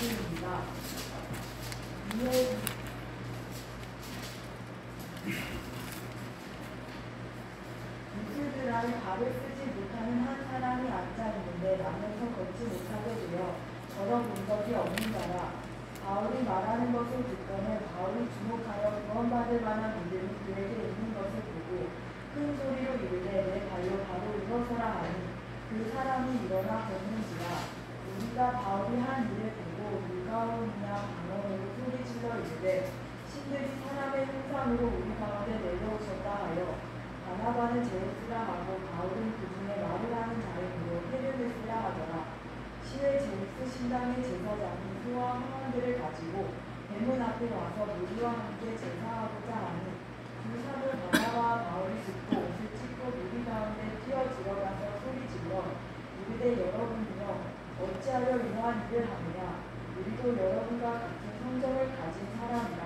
말씀입니다. 이스라엘 발을 쓰지 못하는 한 사람이 앉아 있는데 나면서 걷지 못하게 되어 저런 본 적이 없는 자라. 바울이 말하는 것을 듣고는 바울이 주목하여 구원받을 만한 믿음이 그에게 있는 것을 보고 큰 소리로 이르되 내 발로 바로 일어서라 하니 그 사람이 일어나 걷는지라. 우리가 바울이 한 일을 보고 물가오냐 방언으로 소리질러 이르되 신들이 사람의 형상으로 우리 가운데 내려오셨다 하여 바나바는 제우스라 하고 바울은 그 중에 말을 하는 자를 부르 헤르메스라 하더라. 시외 제우스 신당의 제사장이 소와 황원들을 가지고 대문 앞에 와서 무리와 함께 제사하고자 하니 두 사도 바나바와 바울이 듣고 옷을 찢고 무리 가운데 뛰어 들어가서 소리질러 이르되 여러분이여 어찌하여 이러한 일을 하느냐. 우리도 여러분과 같은 성정을 가진 사람이라.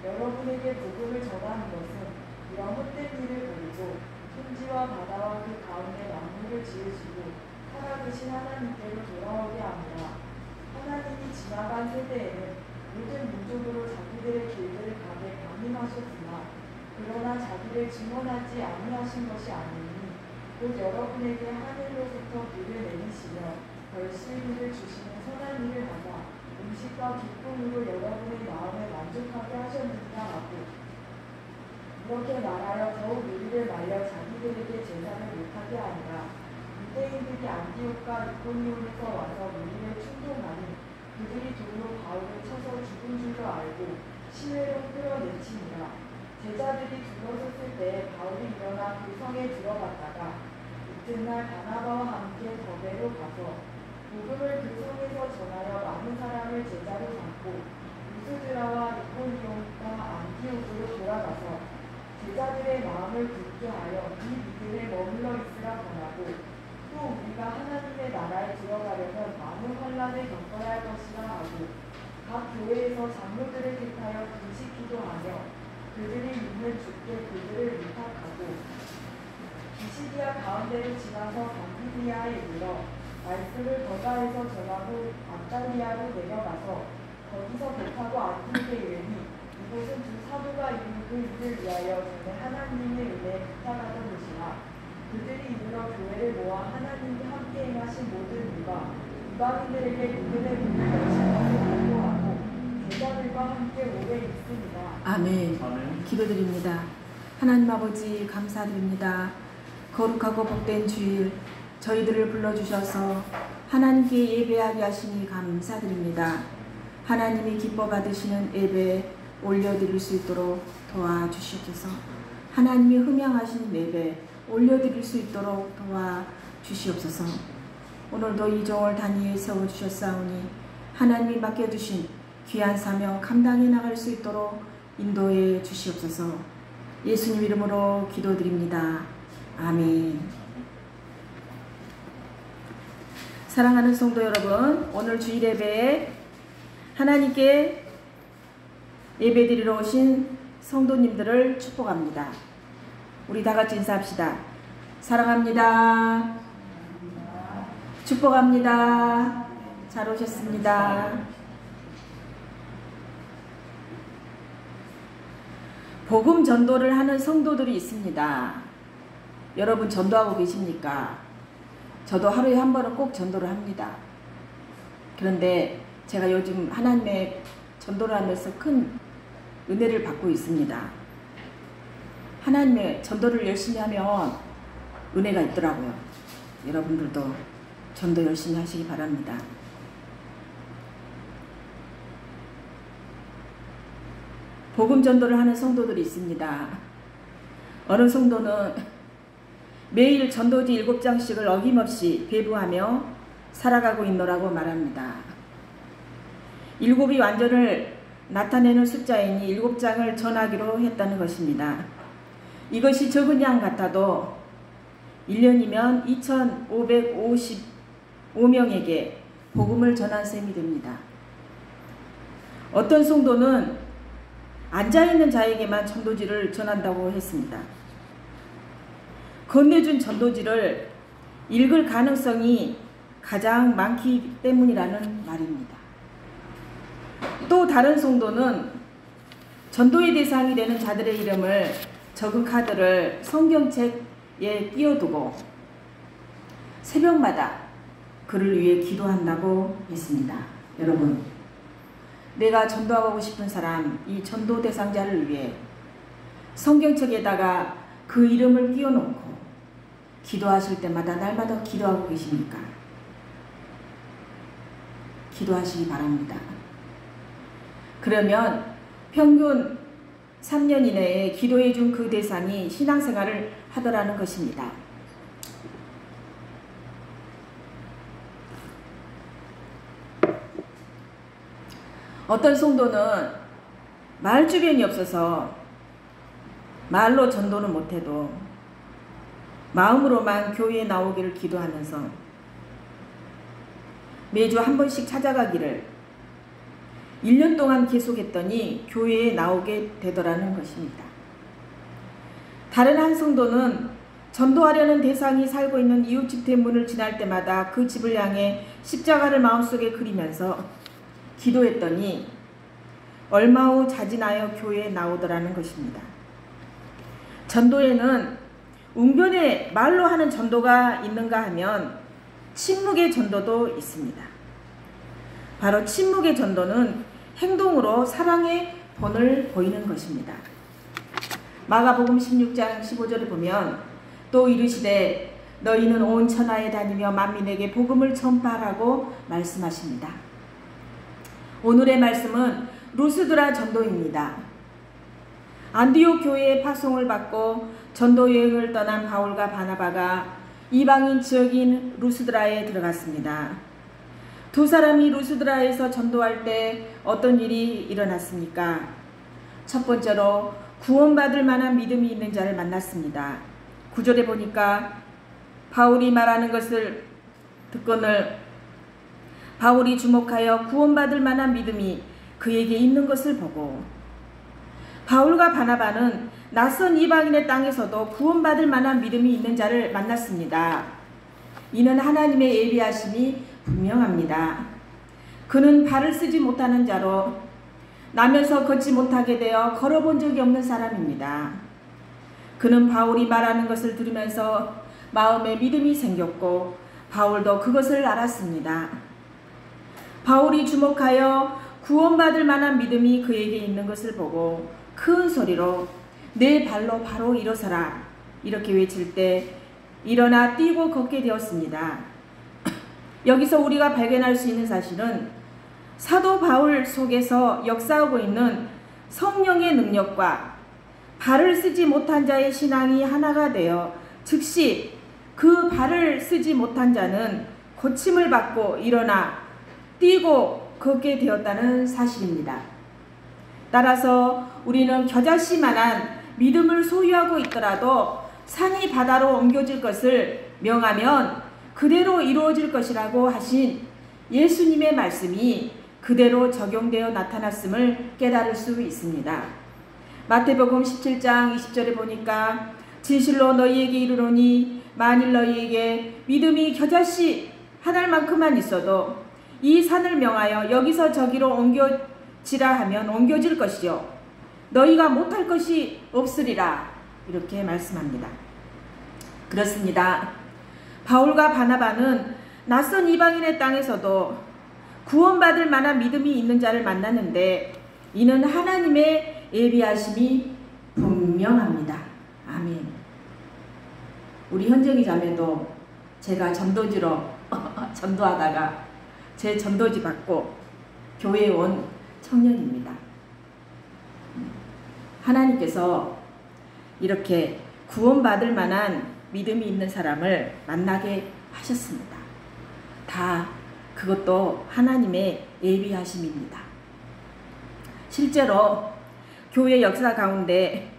여러분에게 복음을 전하는 것은 이런 헛된 일을 버리고 천지와 바다와 그 가운데 만물을 지으시고 살아계신 하나님께로 돌아오게 하니라. 하나님이 지나간 세대에는 모든 민족으로 자기들의 길들을 가게 강림하셨으나 그러나 자기를 증언하지 아니하신 것이 아니니 곧 여러분에게 하늘로부터 비를 내리시며 벌실비를 주시는 선한 일을 하사 음식과 기쁨으로 여러분의 마음을 만족하게 하셨느니라 하고 이렇게 말하여 더욱 우리를 말려 자기들에게 제사를 못하게 하니라. 유대인들이 안디옥과 이코니온에서 와서 우리를 충동하니 그들이 돌로 바울을 쳐서 죽은 줄도 알고 시외로 끌어내치니라. 제자들이 둘러섰을 때 바울이 일어나 그 성에 들어갔다가 이튿날 바나바와 함께 더베로 가서 복음을 그 성에서 전하여 많은 사람을 제자로 삼고 루스드라와 이코니온과 안디옥으로 돌아가서 제자들의 마음을 굳게 하여 이 믿음에 머물러 있으라 권하고 또 우리가 하나님의 나라에 들어가려면 많은 환난을 겪어야 할 것이라 하고 각 교회에서 장로들을 택하여 금식 기도하며 그들이 믿는 주께 그들을 위탁하고 비시디아 가운데를 지나서 밤피디아에 이르러 말씀을 버가에서 전하고 안달리아로 내려가서 거기서 배타고 안디옥에 이르니 이곳은 두 사도가 이룬 그 일을 위하여 전에 하나님의 은혜에 부탁하던 곳이라. 그들이 이르러 교회를 모아 하나님이 함께 행하신 모든 일과 이방인들에게 믿음의 복을 여신 것을 보고하고 제자들과 함께 오래 있습니다. 아멘. 아멘. 기도드립니다. 하나님 아버지 감사드립니다. 거룩하고 복된 주일 저희들을 불러주셔서 하나님께 예배하게 하시니 감사드립니다. 하나님이 기뻐 받으시는 예배 올려드릴 수 있도록 도와주시옵소서. 하나님이 흠양하시는 예배 올려드릴 수 있도록 도와주시옵소서. 오늘도 이 종을 단위에 세워주셨사오니 하나님이 맡겨주신 귀한 사명 감당해 나갈 수 있도록 인도해 주시옵소서. 예수님 이름으로 기도드립니다. 아멘. 사랑하는 성도 여러분, 오늘 주일 예배에 하나님께 예배드리러 오신 성도님들을 축복합니다. 우리 다같이 인사합시다. 사랑합니다. 축복합니다. 잘 오셨습니다. 복음 전도를 하는 성도들이 있습니다. 여러분 전도하고 계십니까? 저도 하루에 한 번은 꼭 전도를 합니다. 그런데 제가 요즘 하나님의 전도를 하면서 큰 은혜를 받고 있습니다. 하나님의 전도를 열심히 하면 은혜가 있더라고요. 여러분들도 전도 열심히 하시기 바랍니다. 복음 전도를 하는 성도들이 있습니다. 어느 성도는 매일 전도지 7장씩을 어김없이 배부하며 살아가고 있노라고 말합니다. 7이 완전을 나타내는 숫자이니 7장을 전하기로 했다는 것입니다. 이것이 적은 양 같아도 1년이면 2555명에게 복음을 전한 셈이 됩니다. 어떤 성도는 앉아있는 자에게만 전도지를 전한다고 했습니다. 건네준 전도지를 읽을 가능성이 가장 많기 때문이라는 말입니다. 또 다른 성도는 전도의 대상이 되는 자들의 이름을 적은 카드를 성경책에 띄워두고 새벽마다 그를 위해 기도한다고 했습니다. 여러분, 내가 전도하고 싶은 사람, 이 전도 대상자를 위해 성경책에다가 그 이름을 띄워놓고 기도하실 때마다 날마다 기도하고 계십니까? 기도하시기 바랍니다. 그러면 평균 3년 이내에 기도해 준 그 대상이 신앙생활을 하더라는 것입니다. 어떤 성도는 말 주변이 없어서 말로 전도는 못해도 마음으로만 교회에 나오기를 기도하면서 매주 한 번씩 찾아가기를 1년 동안 계속했더니 교회에 나오게 되더라는 것입니다. 다른 한 성도는 전도하려는 대상이 살고 있는 이웃집 대문을 지날 때마다 그 집을 향해 십자가를 마음속에 그리면서 기도했더니 얼마 후 자진하여 교회에 나오더라는 것입니다. 전도에는 웅변에 말로 하는 전도가 있는가 하면 침묵의 전도도 있습니다. 바로 침묵의 전도는 행동으로 사랑의 본을 보이는 것입니다. 마가복음 16장 15절을 보면 또 이르시되 너희는 온 천하에 다니며 만민에게 복음을 전파하라고 말씀하십니다. 오늘의 말씀은 루스드라 전도입니다. 안디옥 교회의 파송을 받고 전도 여행을 떠난 바울과 바나바가 이방인 지역인 루스드라에 들어갔습니다. 두 사람이 루스드라에서 전도할 때 어떤 일이 일어났습니까? 첫 번째로 구원받을 만한 믿음이 있는 자를 만났습니다. 9절에 보니까 바울이 말하는 것을 듣거늘 바울이 주목하여 구원받을 만한 믿음이 그에게 있는 것을 보고 바울과 바나바는 낯선 이방인의 땅에서도 구원받을 만한 믿음이 있는 자를 만났습니다. 이는 하나님의 예비하심이 분명합니다. 그는 발을 쓰지 못하는 자로 나면서 걷지 못하게 되어 걸어본 적이 없는 사람입니다. 그는 바울이 말하는 것을 들으면서 마음에 믿음이 생겼고 바울도 그것을 알았습니다. 바울이 주목하여 구원받을 만한 믿음이 그에게 있는 것을 보고 큰 소리로 내 발로 바로 일어서라 이렇게 외칠 때 일어나 뛰고 걷게 되었습니다. 여기서 우리가 발견할 수 있는 사실은 사도 바울 속에서 역사하고 있는 성령의 능력과 발을 쓰지 못한 자의 신앙이 하나가 되어 즉시 그 발을 쓰지 못한 자는 고침을 받고 일어나 뛰고 걷게 되었다는 사실입니다. 따라서 우리는 겨자씨만한 믿음을 소유하고 있더라도 산이 바다로 옮겨질 것을 명하면 그대로 이루어질 것이라고 하신 예수님의 말씀이 그대로 적용되어 나타났음을 깨달을 수 있습니다. 마태복음 17장 20절에 보니까 진실로 너희에게 이르노니 만일 너희에게 믿음이 겨자씨 한 알만큼만 있어도 이 산을 명하여 여기서 저기로 옮겨지라 하면 옮겨질 것이요 너희가 못할 것이 없으리라 이렇게 말씀합니다. 그렇습니다. 바울과 바나바는 낯선 이방인의 땅에서도 구원받을 만한 믿음이 있는 자를 만났는데 이는 하나님의 예비하심이 분명합니다. 아멘. 우리 현정이 자매도 제가 전도지로 전도하다가 제 전도지 받고 교회에 온 청년입니다. 하나님께서 이렇게 구원받을 만한 믿음이 있는 사람을 만나게 하셨습니다. 다 그것도 하나님의 예비하심입니다. 실제로 교회 역사 가운데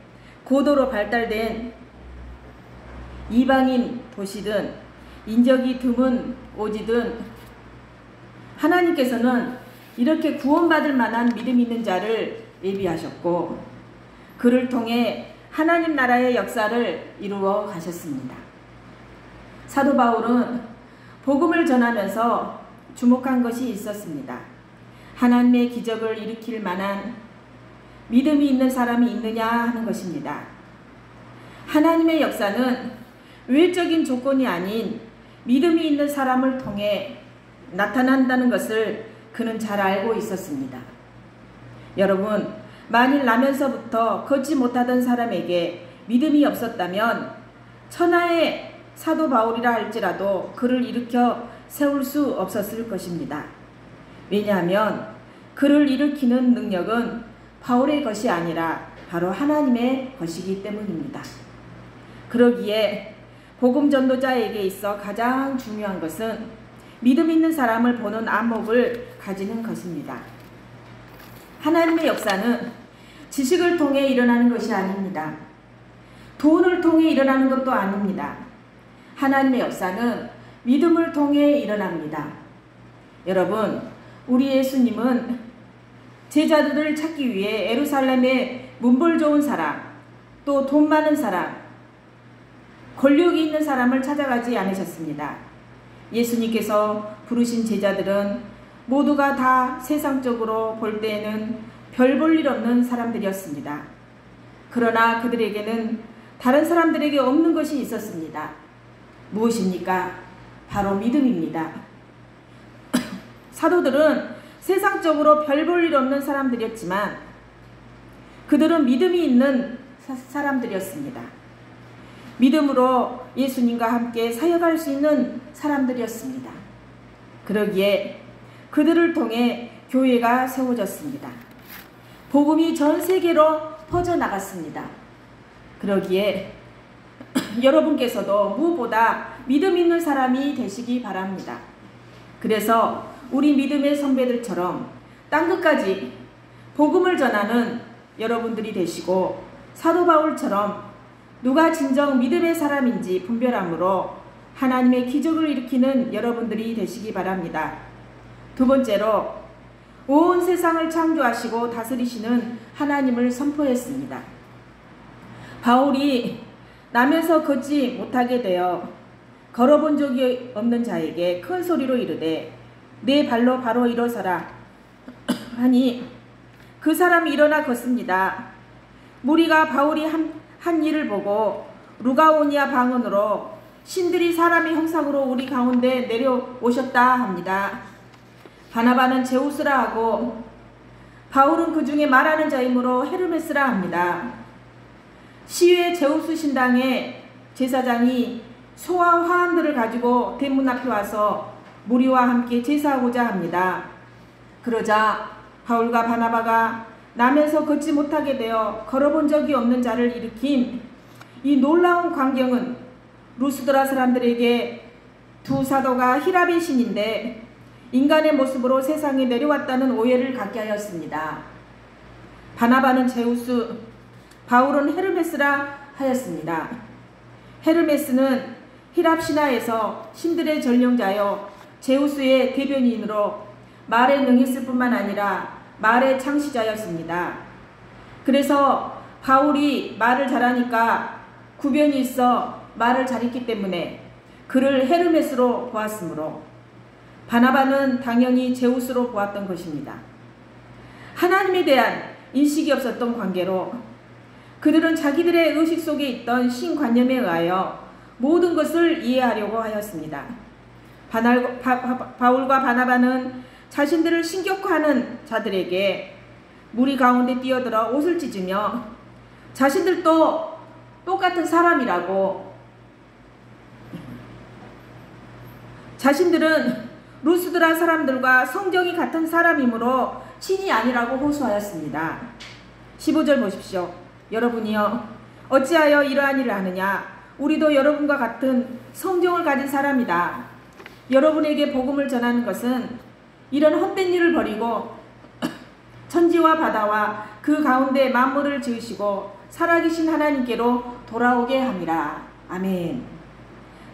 고도로 발달된 이방인 도시든 인적이 드문 오지든 하나님께서는 이렇게 구원받을 만한 믿음 있는 자를 예비하셨고 그를 통해 하나님 나라의 역사를 이루어 가셨습니다. 사도 바울은 복음을 전하면서 주목한 것이 있었습니다. 하나님의 기적을 일으킬 만한 믿음이 있는 사람이 있느냐 하는 것입니다. 하나님의 역사는 외적인 조건이 아닌 믿음이 있는 사람을 통해 나타난다는 것을 그는 잘 알고 있었습니다. 여러분, 만일 나면서부터 걷지 못하던 사람에게 믿음이 없었다면 천하의 사도 바울이라 할지라도 그를 일으켜 세울 수 없었을 것입니다. 왜냐하면 그를 일으키는 능력은 바울의 것이 아니라 바로 하나님의 것이기 때문입니다. 그러기에 복음 전도자에게 있어 가장 중요한 것은 믿음 있는 사람을 보는 안목을 가지는 것입니다. 하나님의 역사는 지식을 통해 일어나는 것이 아닙니다. 돈을 통해 일어나는 것도 아닙니다. 하나님의 역사는 믿음을 통해 일어납니다. 여러분, 우리 예수님은 제자들을 찾기 위해 예루살렘에 문벌 좋은 사람, 또 돈 많은 사람, 권력이 있는 사람을 찾아가지 않으셨습니다. 예수님께서 부르신 제자들은 모두가 다 세상적으로 볼 때에는 별 볼 일 없는 사람들이었습니다. 그러나 그들에게는 다른 사람들에게 없는 것이 있었습니다. 무엇입니까? 바로 믿음입니다. 사도들은 세상적으로 별 볼 일 없는 사람들이었지만 그들은 믿음이 있는 사람들이었습니다. 믿음으로 예수님과 함께 사역할 수 있는 사람들이었습니다. 그러기에 그들을 통해 교회가 세워졌습니다. 복음이 전 세계로 퍼져나갔습니다. 그러기에 여러분께서도 무엇보다 믿음 있는 사람이 되시기 바랍니다. 그래서 우리 믿음의 선배들처럼 땅끝까지 복음을 전하는 여러분들이 되시고 사도 바울처럼 누가 진정 믿음의 사람인지 분별함으로 하나님의 기적을 일으키는 여러분들이 되시기 바랍니다. 두 번째로 온 세상을 창조하시고 다스리시는 하나님을 선포했습니다. 바울이 나면서 걷지 못하게 되어 걸어본 적이 없는 자에게 큰 소리로 이르되 내 발로 바로 일어서라 하니 그 사람이 일어나 걷습니다. 무리가 바울이 한 일을 보고 루가오니아 방언으로 신들이 사람의 형상으로 우리 가운데 내려오셨다 합니다. 바나바는 제우스라 하고 바울은 그 중에 말하는 자이므로 헤르메스라 합니다. 시외 제우스 신당의 제사장이 소와 화환들을 가지고 대문 앞에 와서 무리와 함께 제사하고자 합니다. 그러자 바울과 바나바가 나면서 걷지 못하게 되어 걸어본 적이 없는 자를 일으킨 이 놀라운 광경은 루스드라 사람들에게 두 사도가 히라의 신인데 인간의 모습으로 세상에 내려왔다는 오해를 갖게 하였습니다. 바나바는 제우스, 바울은 헤르메스라 하였습니다. 헤르메스는 히랍 신화에서 신들의 전령자여 제우스의 대변인으로 말에 능했을 뿐만 아니라 말의 창시자였습니다. 그래서 바울이 말을 잘하니까 구변이 있어 말을 잘했기 때문에 그를 헤르메스로 보았으므로 바나바는 당연히 제우스로 보았던 것입니다. 하나님에 대한 인식이 없었던 관계로 그들은 자기들의 의식 속에 있던 신관념에 의하여 모든 것을 이해하려고 하였습니다. 바울과 바나바는 자신들을 신격화하는 자들에게 무리 가운데 뛰어들어 옷을 찢으며 자신들도 똑같은 사람이라고, 자신들은 루스드라 사람들과 성정이 같은 사람이므로 신이 아니라고 호소하였습니다. 15절 보십시오. 여러분이여 어찌하여 이러한 일을 하느냐? 우리도 여러분과 같은 성정을 가진 사람이다. 여러분에게 복음을 전하는 것은 이런 헛된 일을 버리고 천지와 바다와 그 가운데 만물을 지으시고 살아계신 하나님께로 돌아오게 함이라. 아멘.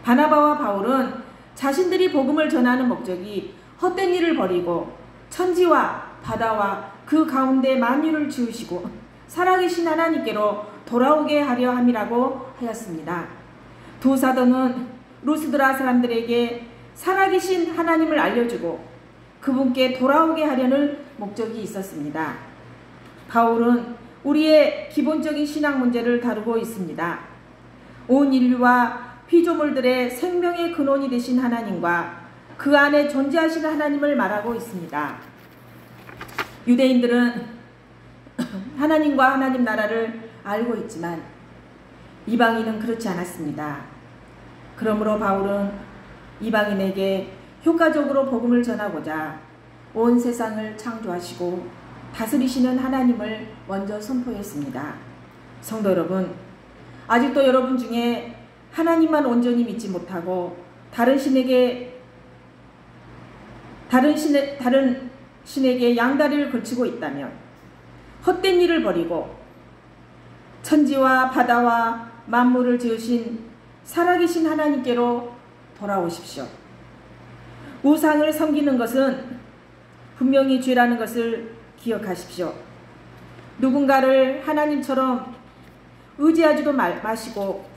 바나바와 바울은 자신들이 복음을 전하는 목적이 헛된 일을 버리고 천지와 바다와 그 가운데 만유를 지으시고 살아계신 하나님께로 돌아오게 하려 함이라고 하였습니다. 두 사도는 루스드라 사람들에게 살아계신 하나님을 알려주고 그분께 돌아오게 하려는 목적이 있었습니다. 바울은 우리의 기본적인 신앙 문제를 다루고 있습니다. 온 인류와 피조물들의 생명의 근원이 되신 하나님과 그 안에 존재하시는 하나님을 말하고 있습니다. 유대인들은 하나님과 하나님 나라를 알고 있지만 이방인은 그렇지 않았습니다. 그러므로 바울은 이방인에게 효과적으로 복음을 전하고자 온 세상을 창조하시고 다스리시는 하나님을 먼저 선포했습니다. 성도 여러분, 아직도 여러분 중에 하나님만 온전히 믿지 못하고 다른 신에게 양다리를 걸치고 있다면 헛된 일을 버리고 천지와 바다와 만물을 지으신 살아계신 하나님께로 돌아오십시오. 우상을 섬기는 것은 분명히 죄라는 것을 기억하십시오. 누군가를 하나님처럼 의지하지도 마시고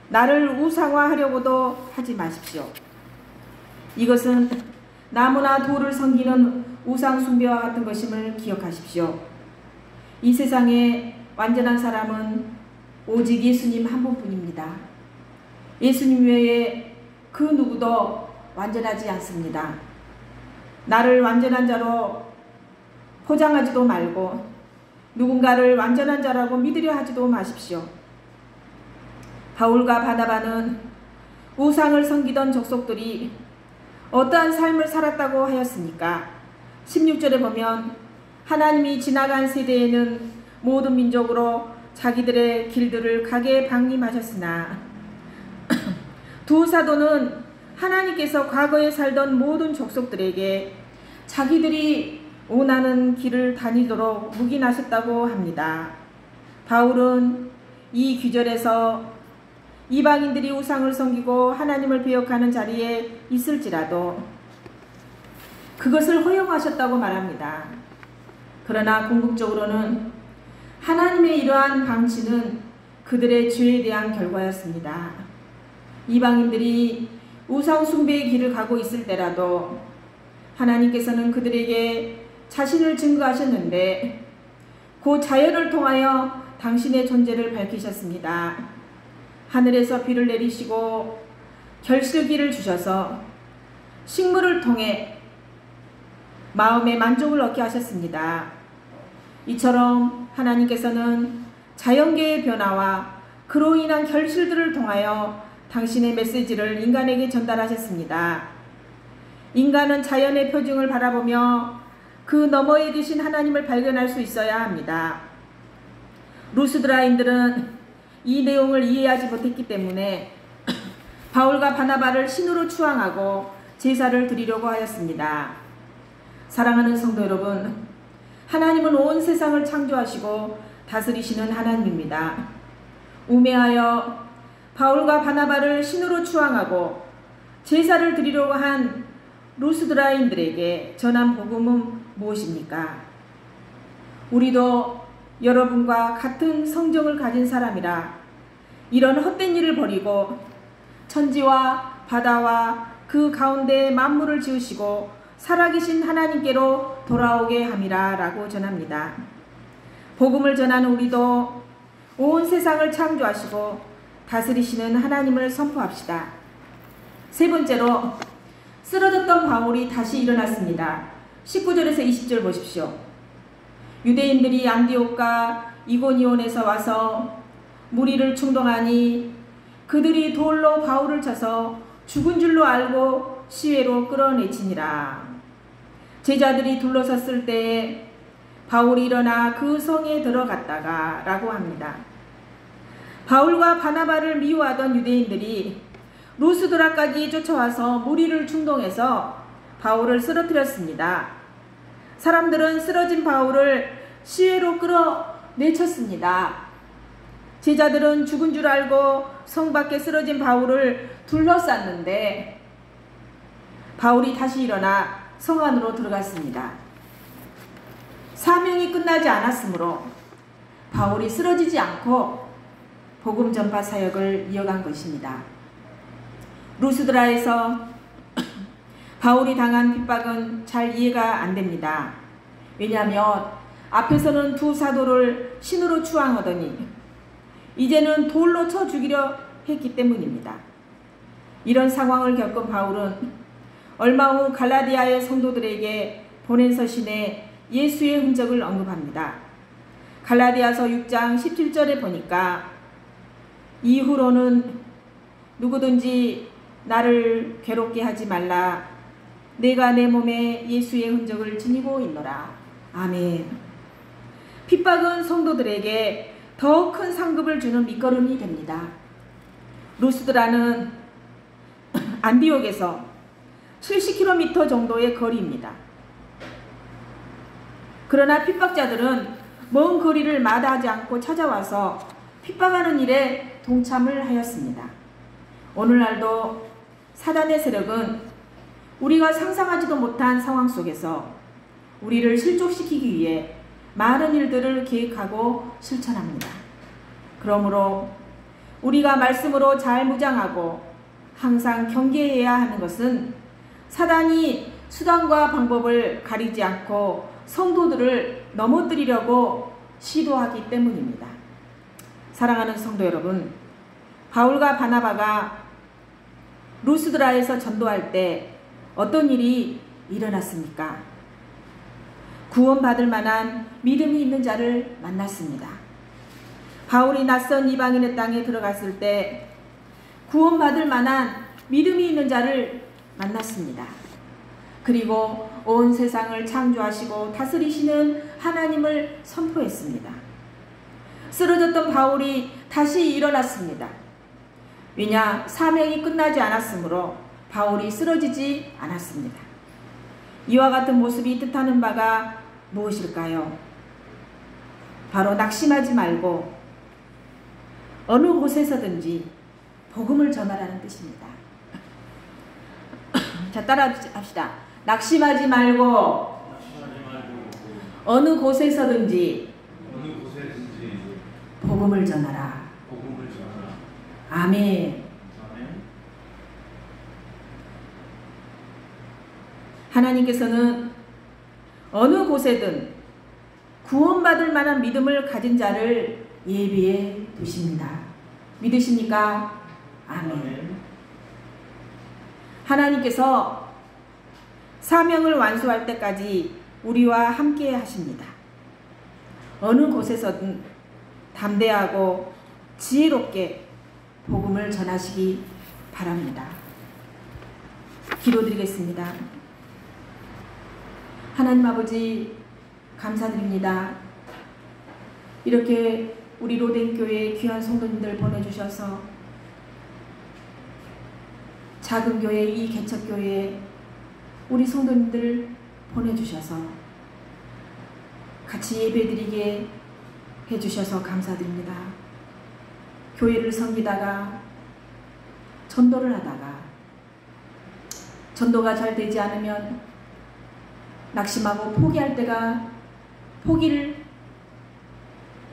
나를 우상화하려고도 하지 마십시오. 이것은 나무나 돌을 섬기는 우상 숭배와 같은 것임을 기억하십시오. 이 세상에 완전한 사람은 오직 예수님 한 분뿐입니다. 예수님 외에 그 누구도 완전하지 않습니다. 나를 완전한 자로 포장하지도 말고 누군가를 완전한 자라고 믿으려 하지도 마십시오. 바울과 바나바는 우상을 섬기던 족속들이 어떠한 삶을 살았다고 하였습니까? 16절에 보면 하나님이 지나간 세대에는 모든 민족으로 자기들의 길들을 가게 방림하셨으나 두 사도는 하나님께서 과거에 살던 모든 족속들에게 자기들이 원하는 길을 다니도록 묵인하셨다고 합니다. 바울은 이 귀절에서 이방인들이 우상을 섬기고 하나님을 배역하는 자리에 있을지라도 그것을 허용하셨다고 말합니다. 그러나 궁극적으로는 하나님의 이러한 방치는 그들의 죄에 대한 결과였습니다. 이방인들이 우상 숭배의 길을 가고 있을 때라도 하나님께서는 그들에게 자신을 증거하셨는데 그 자연을 통하여 당신의 존재를 밝히셨습니다. 하늘에서 비를 내리시고 결실기를 주셔서 식물을 통해 마음의 만족을 얻게 하셨습니다. 이처럼 하나님께서는 자연계의 변화와 그로 인한 결실들을 통하여 당신의 메시지를 인간에게 전달하셨습니다. 인간은 자연의 표징을 바라보며 그 너머에 계신 하나님을 발견할 수 있어야 합니다. 루스드라인들은 이 내용을 이해하지 못했기 때문에 바울과 바나바를 신으로 추앙하고 제사를 드리려고 하였습니다. 사랑하는 성도 여러분, 하나님은 온 세상을 창조하시고 다스리시는 하나님입니다. 우매하여 바울과 바나바를 신으로 추앙하고 제사를 드리려고 한 루스드라인들에게 전한 복음은 무엇입니까? 우리도 여러분과 같은 성정을 가진 사람이라 이런 헛된 일을 버리고 천지와 바다와 그 가운데 만물을 지으시고 살아계신 하나님께로 돌아오게 함이라 라고 전합니다. 복음을 전하는 우리도 온 세상을 창조하시고 다스리시는 하나님을 선포합시다. 세 번째로 쓰러졌던 바울이 다시 일어났습니다. 19절에서 20절 보십시오. 유대인들이 안디옥과 이고니온에서 와서 무리를 충동하니 그들이 돌로 바울을 쳐서 죽은 줄로 알고 시외로 끌어내치니라. 제자들이 둘러섰을 때에 바울이 일어나 그 성에 들어갔다가 라고 합니다. 바울과 바나바를 미워하던 유대인들이 루스드라까지 쫓아와서 무리를 충동해서 바울을 쓰러뜨렸습니다. 사람들은 쓰러진 바울을 시외로 끌어내쳤습니다. 제자들은 죽은 줄 알고 성 밖에 쓰러진 바울을 둘러쌌는데 바울이 다시 일어나 성 안으로 들어갔습니다. 사명이 끝나지 않았으므로 바울이 쓰러지지 않고 복음 전파 사역을 이어간 것입니다. 루스드라에서 바울이 당한 핍박은 잘 이해가 안 됩니다. 왜냐하면 앞에서는 두 사도를 신으로 추앙하더니 이제는 돌로 쳐 죽이려 했기 때문입니다. 이런 상황을 겪은 바울은 얼마 후 갈라디아의 성도들에게 보낸 서신에 예수의 흔적을 언급합니다. 갈라디아서 6장 17절에 보니까 이후로는 누구든지 나를 괴롭게 하지 말라. 내가 내 몸에 예수의 흔적을 지니고 있노라. 아멘. 핍박은 성도들에게 더 큰 상급을 주는 밑거름이 됩니다. 루스드라는 안디옥에서 70km 정도의 거리입니다. 그러나 핍박자들은 먼 거리를 마다하지 않고 찾아와서 핍박하는 일에 동참을 하였습니다. 오늘날도 사단의 세력은 우리가 상상하지도 못한 상황 속에서 우리를 실족시키기 위해 많은 일들을 계획하고 실천합니다. 그러므로 우리가 말씀으로 잘 무장하고 항상 경계해야 하는 것은 사단이 수단과 방법을 가리지 않고 성도들을 넘어뜨리려고 시도하기 때문입니다. 사랑하는 성도 여러분, 바울과 바나바가 루스드라에서 전도할 때 어떤 일이 일어났습니까? 구원받을 만한 믿음이 있는 자를 만났습니다. 바울이 낯선 이방인의 땅에 들어갔을 때 구원받을 만한 믿음이 있는 자를 만났습니다. 그리고 온 세상을 창조하시고 다스리시는 하나님을 선포했습니다. 쓰러졌던 바울이 다시 일어났습니다. 왜냐, 사명이 끝나지 않았으므로 바울이 쓰러지지 않았습니다. 이와 같은 모습이 뜻하는 바가 무엇일까요? 바로 낙심하지 말고 어느 곳에서든지 복음을 전하라는 뜻입니다. 자, 따라 합시다. 낙심하지 말고 어느 곳에서든지 복음을 전하라. 아멘. 하나님께서는 어느 곳에든 구원받을 만한 믿음을 가진 자를 예비해 두십니다. 믿으십니까? 아멘. 하나님께서 사명을 완수할 때까지 우리와 함께 하십니다. 어느 곳에서든 담대하고 지혜롭게 복음을 전하시기 바랍니다. 기도드리겠습니다. 하나님 아버지, 감사드립니다. 이렇게 우리 로덴교회 귀한 성도님들 보내주셔서 작은 교회, 이 개척교회에 우리 성도님들 보내주셔서 같이 예배드리게 해주셔서 감사드립니다. 교회를 섬기다가 전도를 하다가 전도가 잘 되지 않으면 낙심하고 포기할 때가 포기를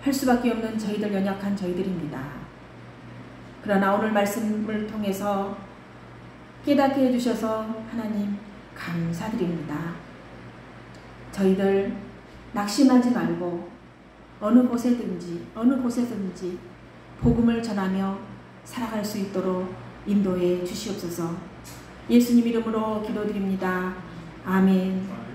할 수밖에 없는 저희들, 연약한 저희들입니다. 그러나 오늘 말씀을 통해서 깨닫게 해주셔서 하나님 감사드립니다. 저희들 낙심하지 말고 어느 곳에든지 복음을 전하며 살아갈 수 있도록 인도해 주시옵소서. 예수님 이름으로 기도드립니다. 아멘.